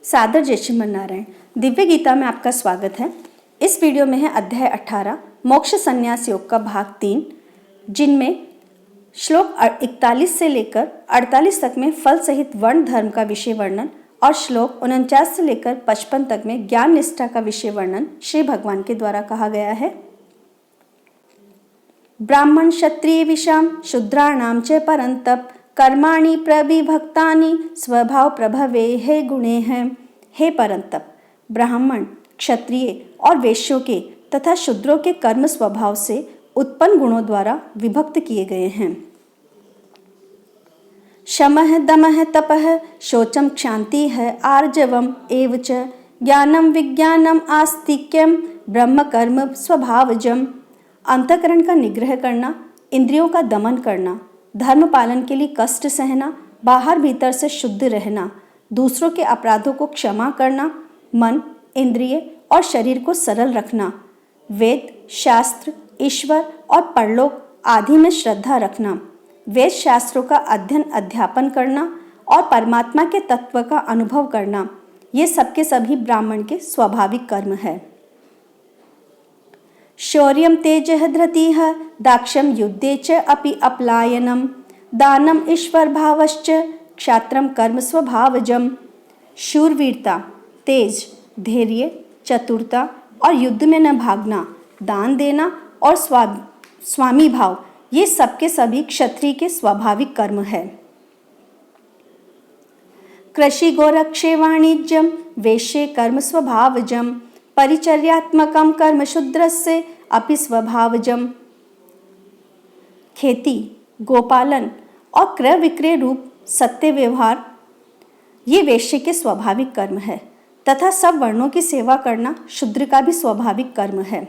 सादर जय श्रीमन नारायण। दिव्य गीता में आपका स्वागत है। इस वीडियो में है अध्याय 18 मोक्ष संन्यास योग का भाग 3, जिनमें श्लोक 41 से लेकर 48 तक में फल सहित वर्ण धर्म का विषय वर्णन और श्लोक 49 से लेकर 55 तक में ज्ञान निष्ठा का विषय वर्णन श्री भगवान के द्वारा कहा गया है। ब्राह्मण क्षत्रिय विषाम शूद्राणाम च परंतप कर्माणि प्रविभक्तानि स्वभाव प्रभवे हे गुणे हैं। हे परंतप, ब्राह्मण, क्षत्रिय और वैश्यों के तथा शूद्रों के कर्म स्वभाव से उत्पन्न गुणों द्वारा विभक्त किए गए हैं। शमः दमः तपः शौचम क्षान्तिः आर्जवम् एव च ज्ञानम विज्ञानम आस्तिक्यम ब्रह्म कर्म स्वभावजम। अंतःकरण का निग्रह करना, इंद्रियों का दमन करना, धर्म पालन के लिए कष्ट सहना, बाहर भीतर से शुद्ध रहना, दूसरों के अपराधों को क्षमा करना, मन, इंद्रिय और शरीर को सरल रखना, वेद, शास्त्र, ईश्वर और परलोक आदि में श्रद्धा रखना, वेद शास्त्रों का अध्ययन अध्यापन करना और परमात्मा के तत्व का अनुभव करना, ये सबके सभी ब्राह्मण के स्वाभाविक कर्म है। शौर्यं तेजः धृतिः दाक्ष्यं युद्धे च अपि अपलायनम दानम ईश्वर भावश्च क्षात्रम कर्म स्वभावजम। शूरवीरता, तेज, धैर्य, चतुरता और युद्ध में न भागना, दान देना और स्वामी भाव, ये सबके सभी क्षत्रिय के स्वाभाविक कर्म है। कृषि गोरक्षे वाणिज्यम वैश्ये कर्म स्वभावजम परिचर्यात्मकम कर्म शूद्रस्य अपि स्वभावजम। खेती, गोपालन और क्रय विक्रय रूप सत्य व्यवहार ये वैश्य के स्वाभाविक कर्म है तथा सब वर्णों की सेवा करना शूद्र का भी स्वाभाविक कर्म है।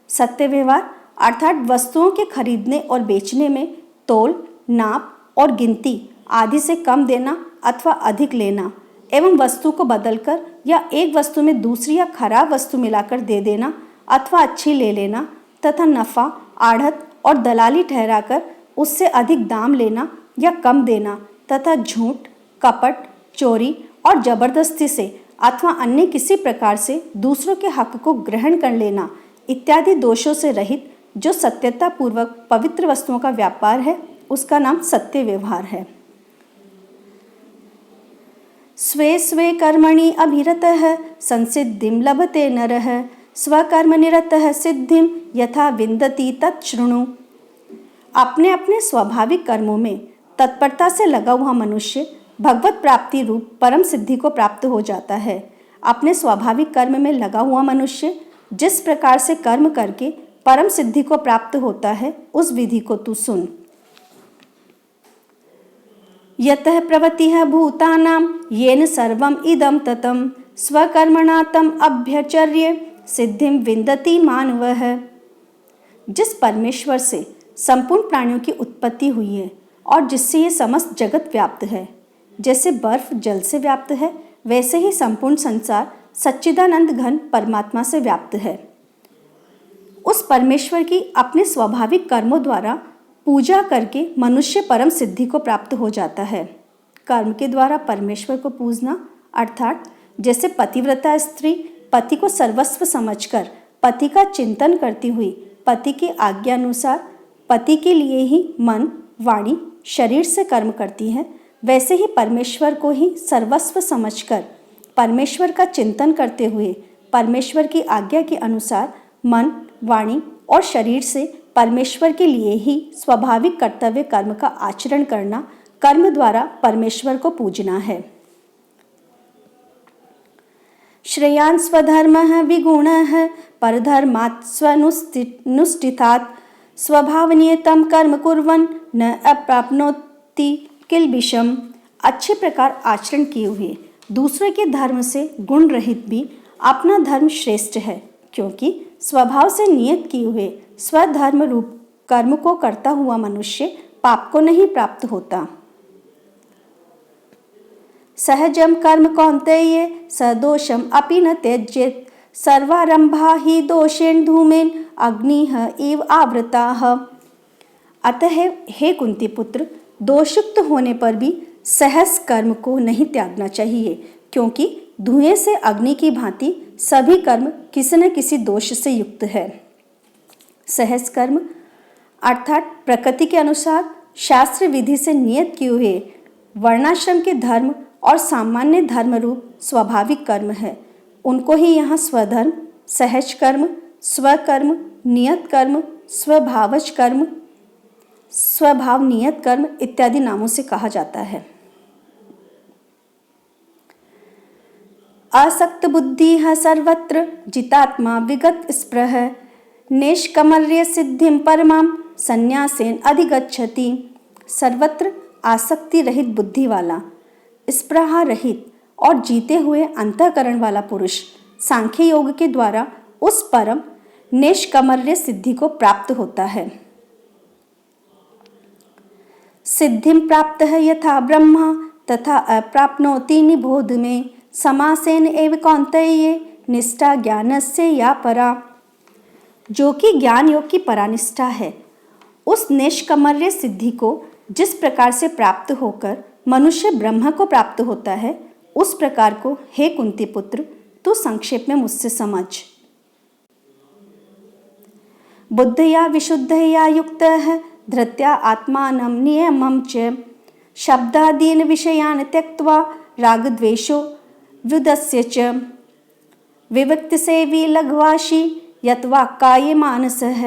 सत्य व्यवहार अर्थात वस्तुओं के खरीदने और बेचने में तोल, नाप और गिनती आदि से कम देना अथवा अधिक लेना एवं वस्तु को बदलकर या एक वस्तु में दूसरी या खराब वस्तु मिलाकर दे देना अथवा अच्छी ले लेना तथा नफा, आढ़त और दलाली ठहराकर उससे अधिक दाम लेना या कम देना तथा झूठ, कपट, चोरी और जबरदस्ती से अथवा अन्य किसी प्रकार से दूसरों के हक को ग्रहण कर लेना इत्यादि दोषों से रहित जो सत्यता पूर्वक पवित्र वस्तुओं का व्यापार है, उसका नाम सत्य व्यवहार है। स्वे स्वे कर्मणि अभिरतः संसिद्धिं लभते नरः स्वकर्म निरतः सिद्धिं यथा विन्दति तच्छृणु। अपने अपने स्वाभाविक कर्मों में तत्परता से लगा हुआ मनुष्य भगवत प्राप्ति रूप परम सिद्धि को प्राप्त हो जाता है। अपने स्वाभाविक कर्म में लगा हुआ मनुष्य जिस प्रकार से कर्म करके परम सिद्धि को प्राप्त होता है, उस विधि को तू सुन। यतः प्रवृत्तिः भूतानां येन सर्वम् इदं ततं स्वकर्मणा तम अभ्यचर्य सिद्धिं विन्दति मानवः। जिस परमेश्वर से संपूर्ण प्राणियों की उत्पत्ति हुई है और जिससे ये समस्त जगत व्याप्त है, जैसे बर्फ जल से व्याप्त है, वैसे ही संपूर्ण संसार सच्चिदानंद घन परमात्मा से व्याप्त है। उस परमेश्वर की अपने स्वाभाविक कर्मों द्वारा पूजा करके मनुष्य परम सिद्धि को प्राप्त हो जाता है। कर्म के द्वारा परमेश्वर को पूजना अर्थात जैसे पतिव्रता स्त्री पति को सर्वस्व समझकर पति का चिंतन करती हुई पति की आज्ञा अनुसार पति के लिए ही मन, वाणी, शरीर से कर्म करती है, वैसे ही परमेश्वर को ही सर्वस्व समझकर परमेश्वर का चिंतन करते हुए परमेश्वर की आज्ञा के अनुसार मन, वाणी और शरीर से परमेश्वर के लिए ही स्वाभाविक कर्तव्य कर्म का आचरण करना कर्म द्वारा परमेश्वर को पूजना है। श्रेयान् स्वधर्मः विगुणः परधर्मात् स्वनुष्ठितात् स्वभावनियतं कर्म कुर्वन् न अप्राप्नोति किल्बिषम्। अच्छे प्रकार आचरण किए हुए दूसरे के धर्म से गुण रहित भी अपना धर्म श्रेष्ठ है, क्योंकि स्वभाव से नियत किए हुए स्वधर्म रूप कर्म को करता हुआ मनुष्य पाप को नहीं प्राप्त होता। सहजम कर्म कौन्तेय सदोषम अपि न त्यजेत् सर्वारंभा ही दोषेण धूमेन अग्निः इव आवृताः। अतः हे कुंती पुत्र, दोषयुक्त होने पर भी सहज कर्म को नहीं त्यागना चाहिए, क्योंकि धुएं से अग्नि की भांति सभी कर्म किसी न किसी दोष से युक्त है। सहज कर्म अर्थात प्रकृति के अनुसार शास्त्र विधि से नियत किए हुए वर्णाश्रम के धर्म और सामान्य धर्म रूप स्वाभाविक कर्म है। उनको ही यहाँ स्वधर्म, सहज कर्म, स्वकर्म, नियत कर्म, स्वभावज कर्म, स्वभाव नियत कर्म इत्यादि नामों से कहा जाता है। आसक्त बुद्धि सर्वत्र जितात्मा विगत स्पृह नेष्कमर्य सिद्धिं परमां संन्यासेन अधिगच्छति। सर्वत्र आसक्ति रहित बुद्धि वाला, स्पृहा रहित और जीते हुए अंतःकरण वाला पुरुष सांख्य योग के द्वारा उस परम नेष्कमर्य सिद्धि को प्राप्त होता है। सिद्धिं प्राप्त है यथा ब्रह्मा तथा अप्राप्नोति निबोध में समासेन एव कौन्तेय निष्ठा ज्ञानस्य या परा। जो कि ज्ञान योग की परानिष्ठा है, उस निष्कमर्य सिद्धि को जिस प्रकार से प्राप्त होकर मनुष्य ब्रह्म को प्राप्त होता है, उस प्रकार को हे कुंती पुत्र तू संक्षेप में मुझसे समझ। बुद्धया विशुद्धया युक्तः धृत्या आत्मानं नियमं च शब्दादीन् विषयान् त्यक्त्वा रागद्वेषो व्युदस्य च विविक्तसेवी लघ्वाशी यत्वाक्काये मानसः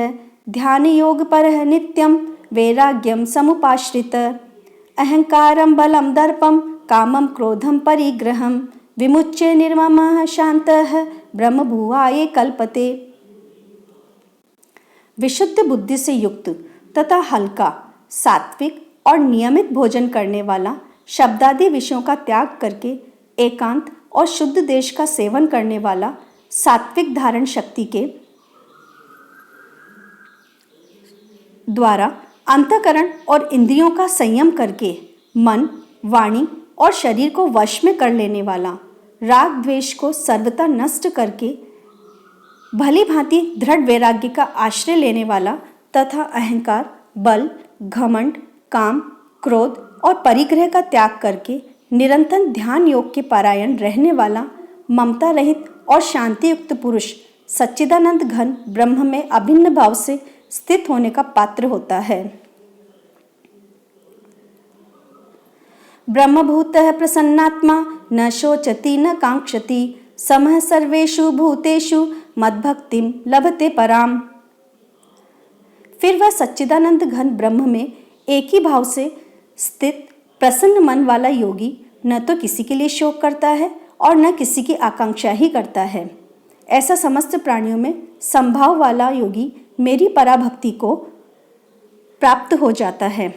ध्यान योग परः नित्यं वैराग्यं समुपाश्रित अहंकारं बलं दर्पं कामं क्रोधं परिग्रहं विमुच्य निर्ममः शान्तः ब्रह्मभुवाये कल्पते। विशुद्ध बुद्धि से युक्त तथा हल्का, सात्विक और नियमित भोजन करने वाला, शब्दादि विषयों का त्याग करके एकांत और शुद्ध देश का सेवन करने वाला, सात्विक धारण शक्ति के द्वारा अंतःकरण और इंद्रियों का संयम करके मन, वाणी और शरीर को वश में कर लेने वाला, राग द्वेष को सर्वथा नष्ट करके भली भांति दृढ़ वैराग्य का आश्रय लेने वाला तथा अहंकार, बल, घमंड, काम, क्रोध और परिग्रह का त्याग करके निरंतर ध्यान योग के पारायण रहने वाला, ममता रहित और शांति युक्त पुरुष सच्चिदानंद घन ब्रह्म में अभिन्न भाव से स्थित होने का पात्र होता है। ब्रह्मभूतः प्रसन्नात्मा न शोचति न कांक्षति समः सर्वेषु भूतेषु मद्भक्तिं लभते पराम। फिर वह सच्चिदानंद घन ब्रह्म में एक ही भाव से स्थित प्रसन्न मन वाला योगी न तो किसी के लिए शोक करता है और न किसी की आकांक्षा ही करता है। ऐसा समस्त प्राणियों में संभाव वाला योगी मेरी पराभक्ति को प्राप्त हो जाता है।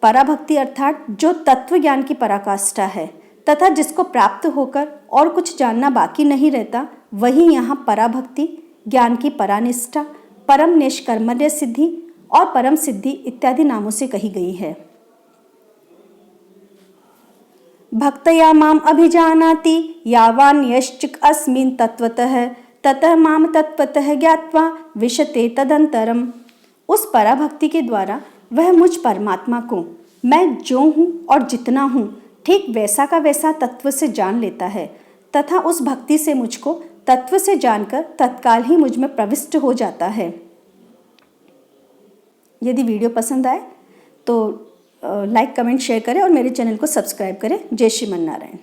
पराभक्ति अर्थात जो तत्व ज्ञान की पराकाष्ठा है तथा जिसको प्राप्त होकर और कुछ जानना बाकी नहीं रहता, वही यहाँ पराभक्ति, ज्ञान की परानिष्ठा, परम निष्कर्मण्य सिद्धि और परम सिद्धि इत्यादि नामों से कही गई है। भक्तया माम अभिजानाति यावान यश्चिक अस्मिन् तत्वतः ततः माम तत्वतः ज्ञात्वा विशते तदंतरम। उस पराभक्ति के द्वारा वह मुझ परमात्मा को मैं जो हूँ और जितना हूँ ठीक वैसा का वैसा तत्व से जान लेता है तथा उस भक्ति से मुझको तत्व से जानकर तत्काल ही मुझ में प्रविष्ट हो जाता है। यदि वीडियो पसंद आए तो लाइक, कमेंट, शेयर करें और मेरे चैनल को सब्सक्राइब करें। जय श्रीमन नारायण।